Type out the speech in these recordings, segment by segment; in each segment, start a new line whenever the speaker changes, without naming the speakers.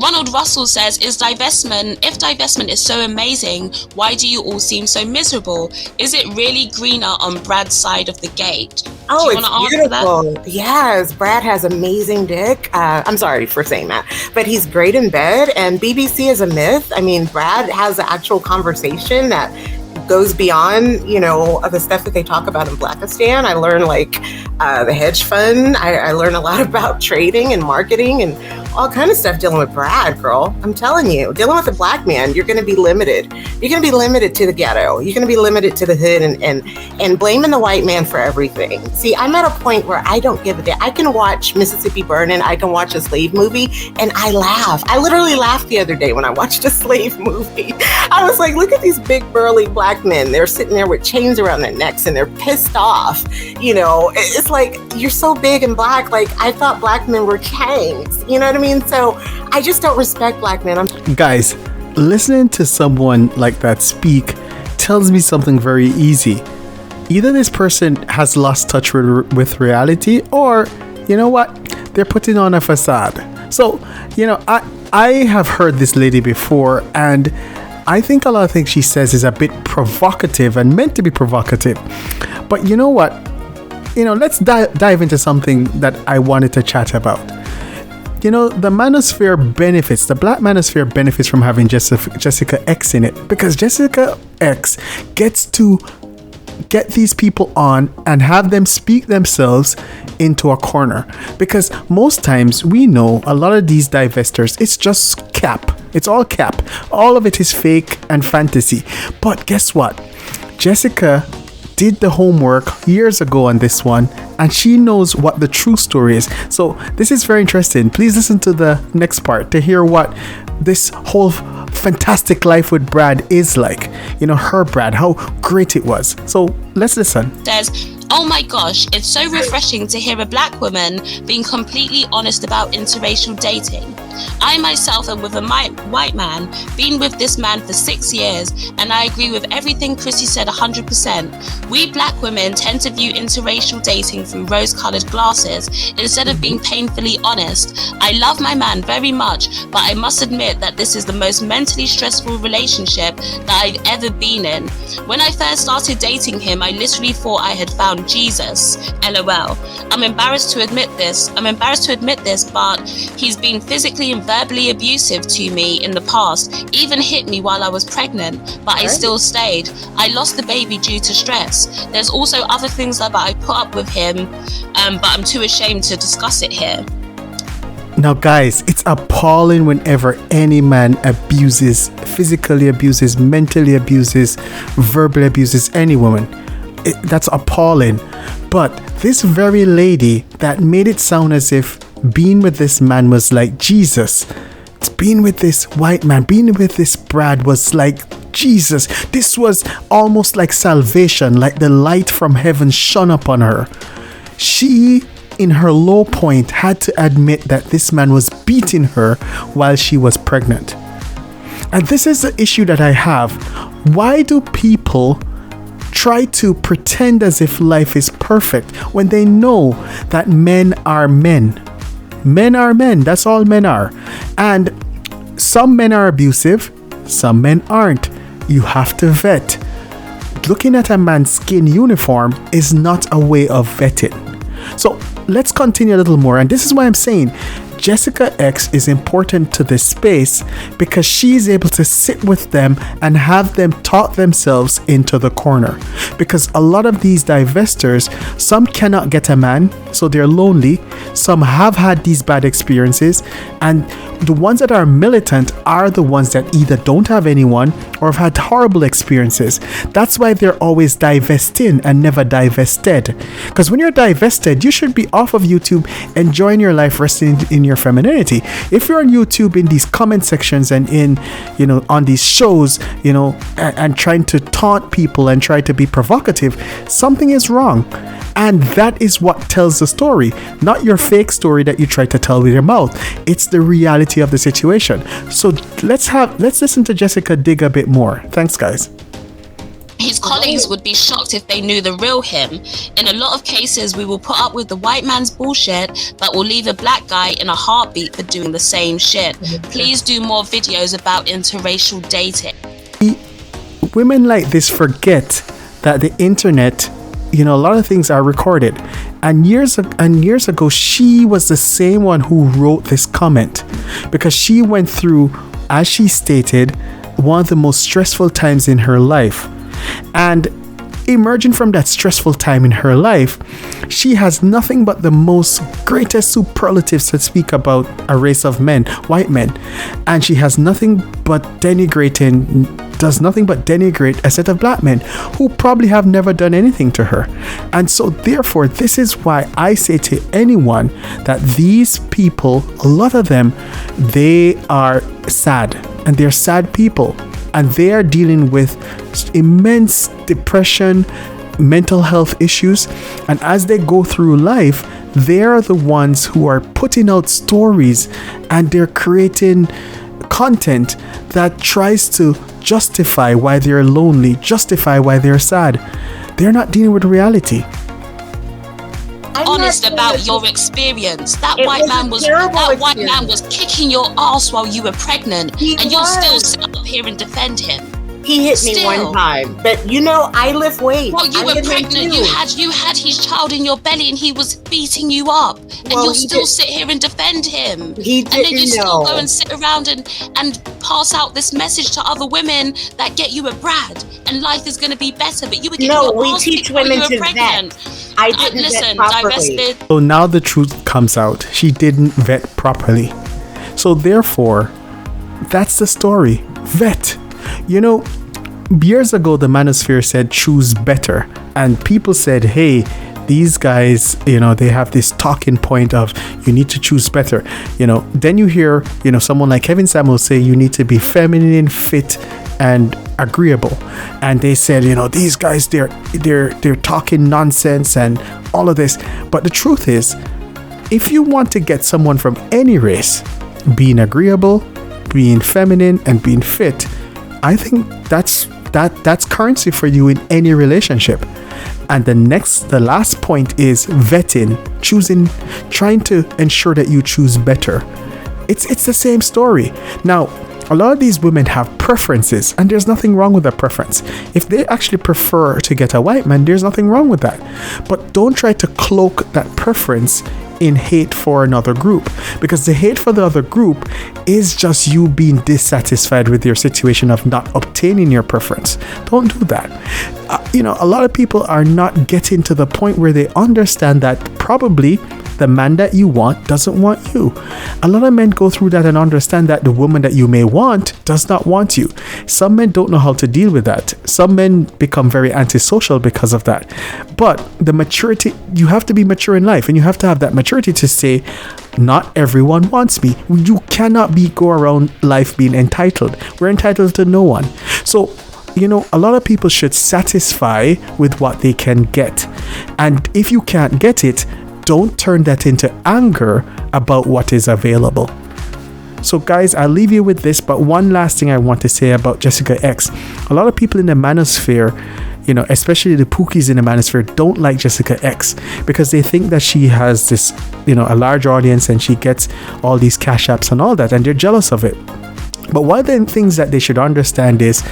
Ronald Russell says, if divestment is so amazing, why do you all seem so miserable? Is it really greener on Brad's side of the gate?
Oh, it's beautiful. Yes, Brad has amazing dick. I'm sorry for saying that, but he's great in bed, and BBC is a myth. I mean, Brad has an actual conversation that goes beyond, the stuff that they talk about in Blackistan. I learned the hedge fund. I learned a lot about trading and marketing and all kind of stuff dealing with Brad, girl. I'm telling you, dealing with a black man, you're going to be limited. You're going to be limited to the ghetto. You're going to be limited to the hood and blaming the white man for everything. See, I'm at a point where I don't give a damn. I can watch Mississippi Burning. I can watch a slave movie and I laugh. I literally laughed the other day when I watched a slave movie. I was like, look at these big burly black men. They're sitting there with chains around their necks and they're pissed off. It's like, you're so big and black. Like, I thought black men were chains. You know what I mean? So I just don't respect black men.
Guys, listening to someone like that speak tells me something very easy. Either this person has lost touch with reality, or, you know what? They're putting on a facade. So, I have heard this lady before, and I think a lot of things she says is a bit provocative and meant to be provocative. But you know what? Let's dive into something that I wanted to chat about. The Manosphere benefits, the Black Manosphere benefits from having Jessica X in it, because Jessica X gets to get these people on and have them speak themselves into a corner. Because most times we know a lot of these divestors, it's just cap. It's all cap. All of it is fake and fantasy. But guess what? Jessica did the homework years ago on this one, and she knows what the true story is. So this is very interesting. Please listen to the next part to hear what this whole fantastic life with Brad is like. Her Brad, how great it was. So let's listen.
Oh my gosh, it's so refreshing to hear a black woman being completely honest about interracial dating. I myself am with a white man, been with this man for 6 years, and I agree with everything Chrissy said 100%. We black women tend to view interracial dating through rose-colored glasses instead of being painfully honest. I love my man very much, but I must admit that this is the most mentally stressful relationship that I've ever been in. When I first started dating him, I literally thought I had found Jesus. LOL. I'm embarrassed to admit this, but he's been physically and verbally abusive to me in the past, even hit me while I was pregnant, but I still stayed. I lost the baby due to stress. There's also other things that I put up with him, but I'm too ashamed to discuss it here.
Now guys, it's appalling whenever any man abuses, physically abuses, mentally abuses, verbally abuses any woman. That's appalling. But this very lady that made it sound as if being with this man was like Jesus, being with this white man, being with this Brad was like Jesus. This was almost like salvation, like the light from heaven shone upon her. She, in her low point, had to admit that this man was beating her while she was pregnant. And this is the issue that I have. Why do people try to pretend as if life is perfect when they know that men are men? Men are men. That's all men are. And some men are abusive, some men aren't. You have to vet. Looking at a man's skin uniform is not a way of vetting. So let's continue a little more. And this is why I'm saying Jessica X is important to this space, because she is able to sit with them and have them talk themselves into the corner. Because a lot of these divestors, some cannot get a man, so they're lonely. Some have had these bad experiences, and the ones that are militant are the ones that either don't have anyone or have had horrible experiences. That's why they're always divesting and never divested. Because when you're divested, you should be off of YouTube, enjoying your life, resting in your femininity. If you're on YouTube in these comment sections and in, on these shows, and trying to taunt people and try to be provocative, something is wrong. And that is what tells the story, not your fake story that you try to tell with your mouth. It's the reality of the situation. So let's listen to Jessica dig a bit more. Thanks, guys.
He's colleagues would be shocked if they knew the real him. In a lot of cases, we will put up with the white man's bullshit, but will leave a black guy in a heartbeat for doing the same shit. Please do more videos about interracial dating.
Women like this forget that the internet, a lot of things are recorded. And years ago, she was the same one who wrote this comment, because she went through, as she stated, one of the most stressful times in her life. And emerging from that stressful time in her life, she has nothing but the most greatest superlatives to speak about a race of men, white men. And she has nothing but does nothing but denigrate a set of black men who probably have never done anything to her. And so therefore, this is why I say to anyone that these people, a lot of them, they are sad, and they're sad people, and they are dealing with immense depression, mental health issues. And as they go through life, they are the ones who are putting out stories, and they're creating content that tries to justify why they're lonely, justify why they're sad. They're not dealing with reality.
Honest about your experience. That white man was kicking your ass while you were pregnant, and you'll still sit up here and defend him.
He hit me one time, but I lift weights.
Well, you were pregnant. You had his child in your belly, and he was beating you up, and you'll still sit here and defend him.
He didn't
and then you still
know.
go and sit around and pass out this message to other women that get you a Brad and life is going to be better. But you were getting your
we
ass
teach
kicked while
women
you were
to
pregnant.
vet. I didn't
listen.
vet properly.
Divested.
So now the truth comes out. She didn't vet properly. So therefore, that's the story. Vet. Years ago, the Manosphere said choose better, and people said, hey, these guys, they have this talking point of you need to choose better. Then you hear, someone like Kevin Samuels say you need to be feminine, fit, and agreeable. And they said, these guys, they're talking nonsense and all of this. But the truth is, if you want to get someone from any race, being agreeable, being feminine, and being fit, I think that's currency for you in any relationship. And the last point is vetting, trying to ensure that you choose better. It's the same story. Now, a lot of these women have preferences, and there's nothing wrong with their preference. If they actually prefer to get a white man, there's nothing wrong with that. But don't try to cloak that preference in hate for another group, because the hate for the other group is just you being dissatisfied with your situation of not obtaining your preference. Don't do that. A lot of people are not getting to the point where they understand that probably the man that you want doesn't want you. A lot of men go through that and understand that the woman that you may want does not want you. Some men don't know how to deal with that. Some men become very antisocial because of that. But the maturity, you have to be mature in life, and you have to have that maturity to say, not everyone wants me. You cannot go around life being entitled. We're entitled to no one. So, a lot of people should satisfy with what they can get. And if you can't get it, don't turn that into anger about what is available. So guys, I'll leave you with this, but one last thing I want to say about Jessica X. A lot of people in the Manosphere, especially the Pookies in the Manosphere, don't like Jessica X because they think that she has this, a large audience and she gets all these cash apps and all that, and they're jealous of it. But one of the things that they should understand is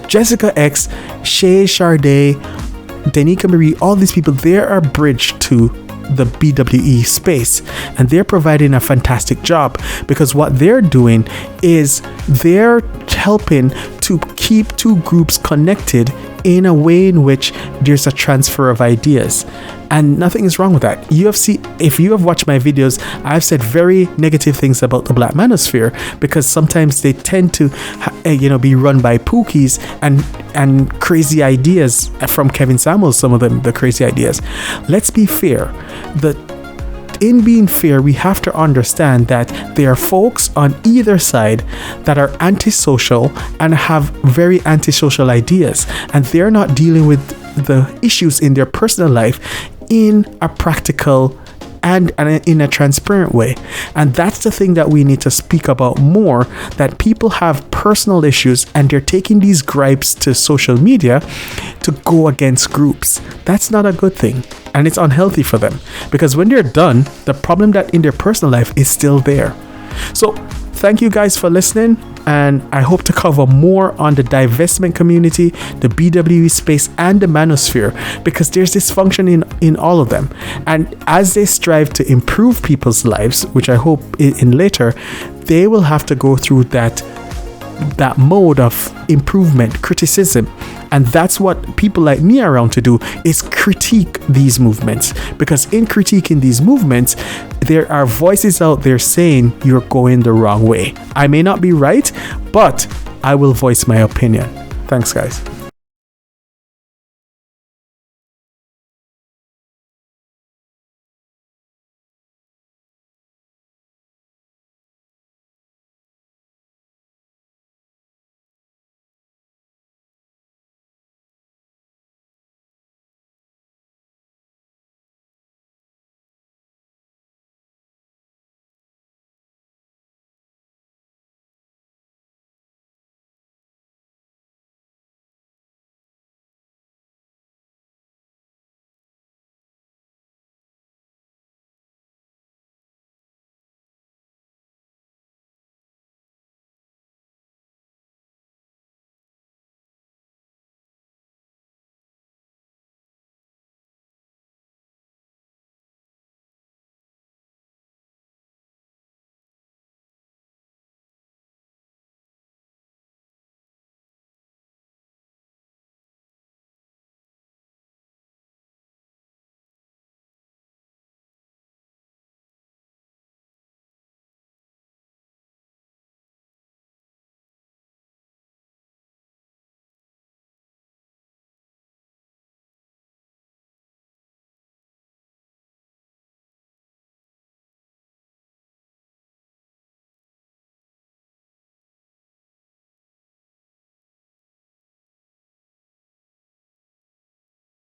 Jessica X, Shay, Sade, Danica Marie, all these people, they're a bridge to the BWE space, and they're providing a fantastic job, because what they're doing is they're helping to keep two groups connected in a way in which there's a transfer of ideas, and nothing is wrong with that. If you have watched my videos, I've said very negative things about the Black Manosphere, because sometimes they tend to be run by Pookies and crazy ideas from Kevin Samuels, some of them, the crazy ideas. Let's be fair. In being fair, we have to understand that there are folks on either side that are antisocial and have very antisocial ideas, and they're not dealing with the issues in their personal life in a practical and in a transparent way. And that's the thing that we need to speak about more, that people have personal issues and they're taking these gripes to social media to go against groups. That's not a good thing, and it's unhealthy for them, because when they're done, the problem that in their personal life is still there. So thank you guys for listening, and I hope to cover more on the divestment community, the BWE space, and the Manosphere, because there's dysfunction in all of them. And as they strive to improve people's lives, which I hope in later, they will have to go through that mode of improvement, criticism. And that's what people like me are around to do, is critique these movements, because in critiquing these movements, there are voices out there saying you're going the wrong way. I may not be right, but I will voice my opinion. Thanks, guys.